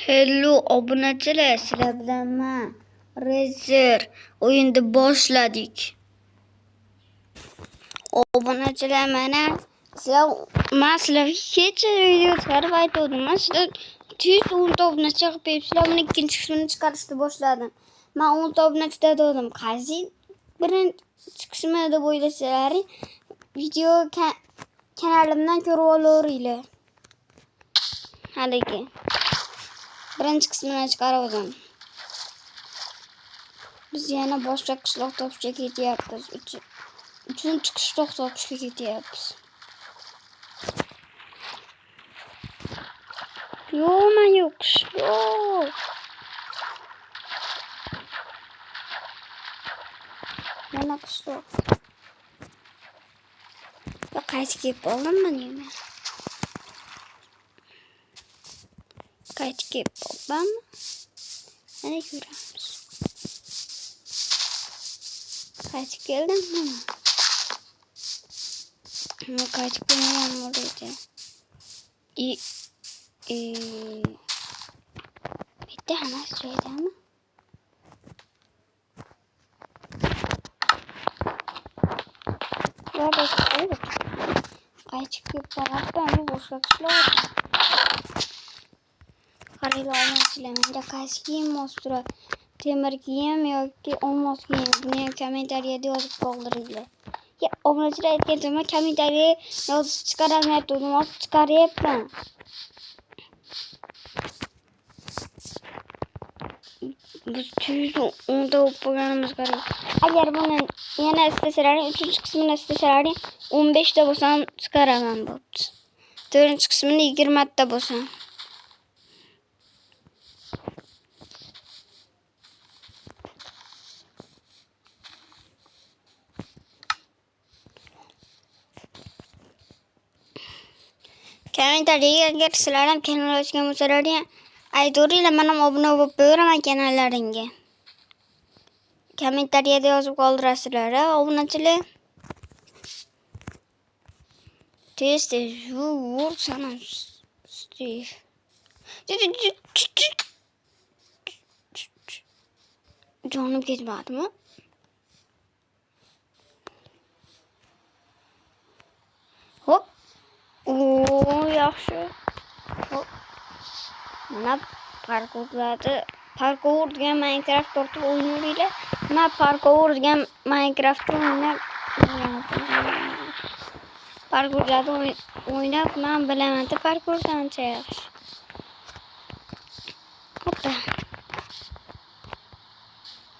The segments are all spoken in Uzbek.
Hello obunachilar, sizlar bilanman. Razer o'yinni boshladik. Obunachilar, mana sizlarga kecha video chiqarib aytdim. Men sizlar 210 obunachi qilibsizlar, men ikkinchi qismini chiqarishni boshladim. Men 10 obunachi dedim. Qaysi birinchi qismi deb o'ylasizlar, video kanalimdan ko'rib olaveringlar. Haligi birinchi qismini chiqardim. Biz yana boshqa qishloq topishga ketyapmiz. Uchinchi qishloq topishga ketyapmiz. Yo'q qishloq. Mana qishloq. Qaysi kelib qoldim men? Qaysi kelib qoldim? Mana ko'ramiz. Qaysi keldim men? Qaysi kelgan bo'ladi? Bitta hammasi joyidami? Qaysi kelib qoldim? Boshqa qishloq. Qaraylar olmasizlar, menda qaysi kiyim mos turadi? Temir kiyim yoki olmos kiyim? Buni kommentariyada yozib qoldiringlar. Ya obunachilar aytgancha kommentariya yozib chiqaramayapti, hozir chiqaryapman. Biz 210 o'qiganimiz kerak. Agar buni yana istasalar, 3-qismini istasalar 15 ta bo'lsam chiqaraman bo'pti. 4-qismini 20 ta bo'lsam. Kommentariyaga agar sizlar ham kanal ochgan bo'lsalar, aytavringlar, men ham obuna bo'lib qo'yaman kanallaringga. Kommentariyada yozib qoldirasizlar, obunachilar. Tez vur sana Steve. Jonim ketmadimi? Hop. Yaxshi. Hop. Mana parkour degan Minecraft ortib o'ynaydilar. Men parkour degan Minecraft o'ynab parkourlarda o'ynab men bilaman, parkourdan ancha yaxshi. Hoppa.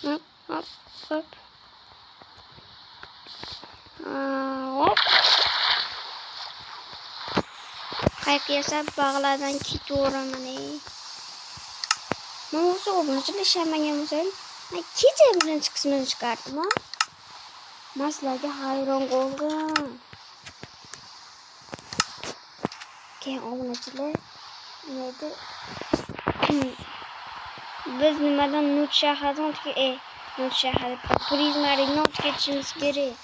Hop. Hop. Qayt yasab bog'lardan ketaveraman. Men o'zi obunachilar ishlanmagan bo'lsa, men kecha birinchi qismini chiqardim. Men sizlarga hayron qoldim. Keyin obunachilar nima biz nimadan Nut shahardan Prizmaning not ketishimiz kerak.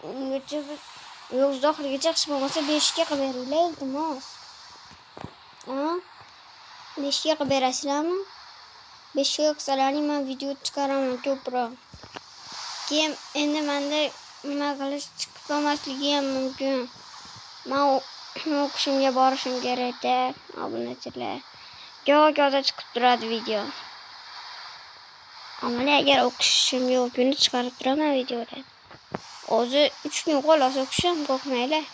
Ungacha biz yo'q oxirigacha hech bo'lmasa 5 ga qilib beringlar, iltimos. 5 ga qilib berasizlarmi? 5 ga qilsalaring men video chiqaraman ko'proq. Keyin endi menda nima qilish chiqib qolmasligi ham mumkin. Men o'qishimga borishim kerak-da, obunachilar. Go'yo chiqib turadi video. Ammo agar o'qishim yo'q kuni chiqarib turaman videolar. O'zi 3 kun qolsa o'qishim qo'rqmaylar.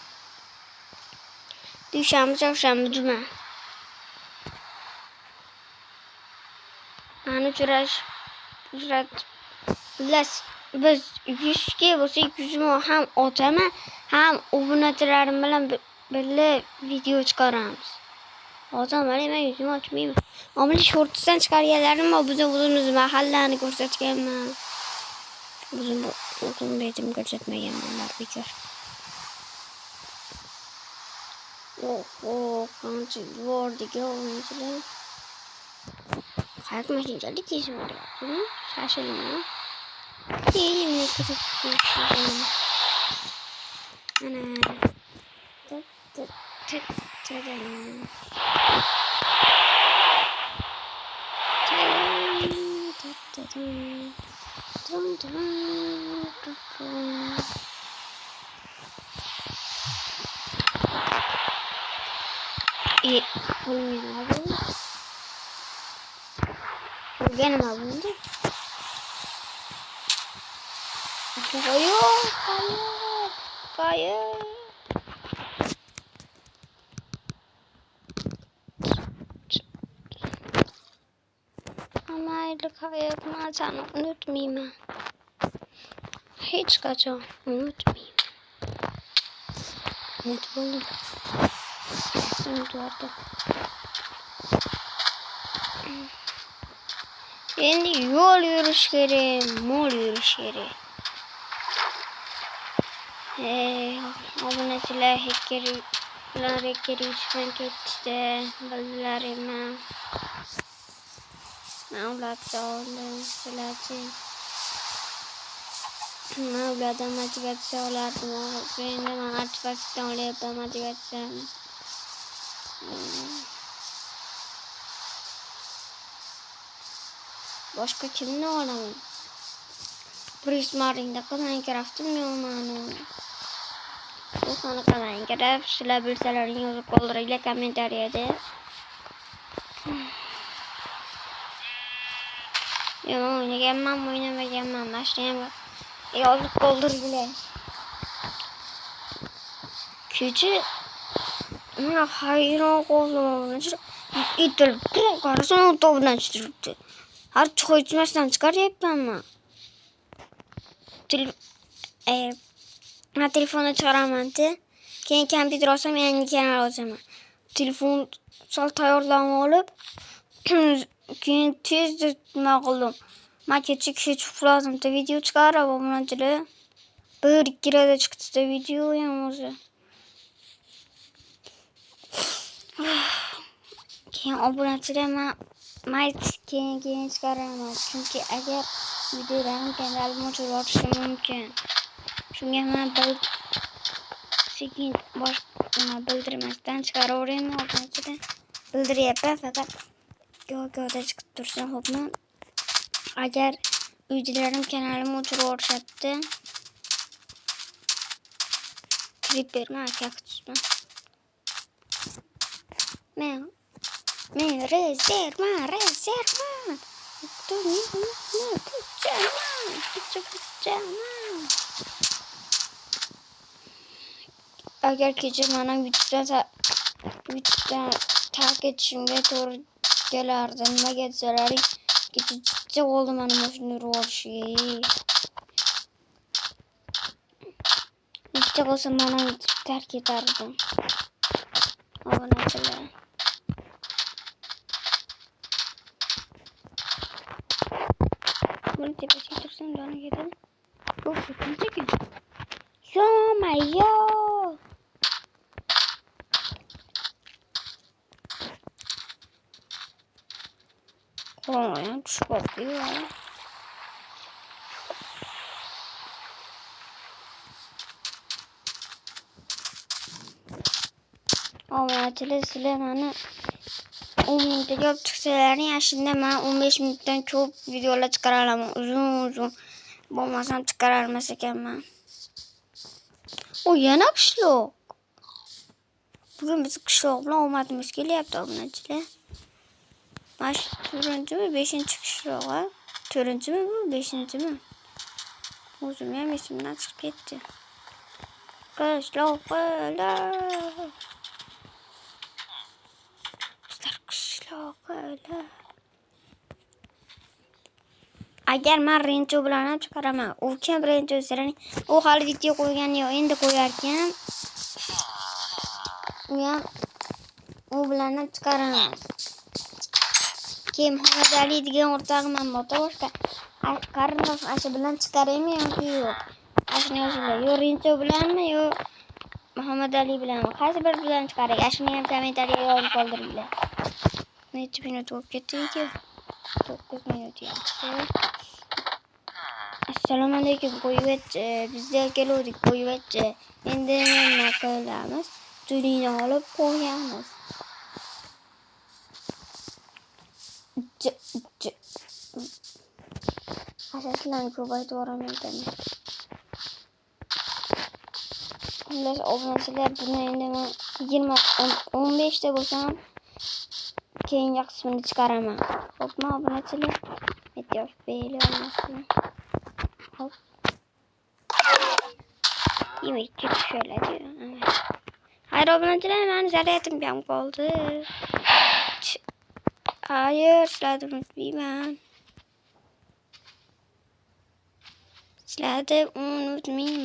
Dushanba, chorshanba, juma. Ani biz 100 ga bo'lsa 200 ming ham otaman, ham obunachilarim bilan birga video chiqaramiz. Hozir men 100 ming ochmayman. Ammo shortdan chiqarganlarim biz o'zimiz mahallani ko'rsatganman. O'zim betim ko'rsatmaganman, bekor. Qancha vordiga o'yinchilar. Hayat mashinchalik tez bo'lyapti. Shashilma. Keyin ana. Gene mi abonde? Hayır. Ama aylık hayatımı sana unutmayayım. Hiç kaçam unutmayayım. Unutmadım. Unutmadım. Endi yol yürüyüşleri, mol yürüyüşleri. Obunachilar hackeri uchun ketishdi. Billarim. Mavlud savoldim sizlarchi. Mavluddan motivatsiya olardim. Endi men artifakdan olyapman motivatsiyani. Boshqa kimni olaman? Prismaringda Minecraft'im yo'qman. Bu qanaqa Minecraft? Sizlar bilsalaring yozib qoldiringlar kommentariyada. Yomon o'ynaganman, o'ynamaganman. Mashina ham yozib qoldiringlar. Kecha men hayron qoldim. Itilib turib qarasam to'pdan chiqibdi. Har cho'ychmasdan chiqaryapmanman. Telefonni chiqaraman-da. Keyin kompyuter olsam, yangi kanal ochaman. Telefon sal tayyorlanib olib, keyin tezda nima qildim. Men kecha uxladim-da, video chiqarib obunachilar. 1-2 rada chiqdi video ham o'zi. Keyin obunachilar men keyin chiqaraman. Chunki agar videolarni kanalimga o'chirib yuborishim mumkin. Shunga men sekin boshqa bildirmasdan chiqaraveraymi obunachilar. Bildiryapman faqat go'da chiqib tursin, xo'pmi? Agar videolarim kanalimga o'chirib yuborishadi, Creeperman, kaktusman. Men rezervman. Agar kecha mana YouTube'dan tark etishimga to'g'ri kelardi. Nimaga desalaring, kecha chiqcha oldi mana shuni urishga. Kecha bo'lsa mana YouTube tark etardim. Obunachilar. Bunu tepesiga tursam dona ketadi. Bu ketmaydi. Yo-mayo. Qo'yam tushibdi ya. Obunachilar, sizlar meni 10 minutga olib chiqsalaring, yashinda men 15 minutdan ko'p videolar chiqara olaman. Uzun. Bo'lmasam chiqara olmas ekanman. O yana qishloq. Bugun biz qishloq bilan omadimiz kelyapti obunachilar. Mana shu 4-mi, 5-qishloq, ha? 4-mi bu, 5-mi? O'zim ham esimdan chiqib ketdi. Qishloqlar. Agar men Rencho bilan ham chiqaraman. U kim Rencho desalaring, u hali video qo'ygan yo'q, endi qo'yar ekan. U bilan ham chiqaraman. Keyin Muhammad Ali degan o'rtog'im ham bor, boshqa qarindosh ashi bilan chiqaraymi yoki yo'q? Ashuni yozinglar. Yo Rencho bilanmi, yo Muhammad Ali bilanmi? Qaysi bir bilan chiqaray? Ashuni ham kommentariyaga yozib qoldiringlar. Necha minut bo'lib ketdi? 9 minut yaxshi. Assalomu alaykum qo'yivchi. Bizga keluvdik qo'yivchi. Endi nima qilamiz? Tulini olib qo'yamiz. Arkadaşlar çok ayıt uğramıyor demek. Arkadaşlar obunachilar buni endi men 15 ta bo'lsam keyingi qismini chiqaraman. Xo'pmi obunachilar? Bitta beyli olmasın. Hop. Yemek kötü şöyle diyor. Evet. Hayır obunachilar men zaryatım yam qoldi. Hayır sizlarni unutmayman. Sizlarni unutmayman.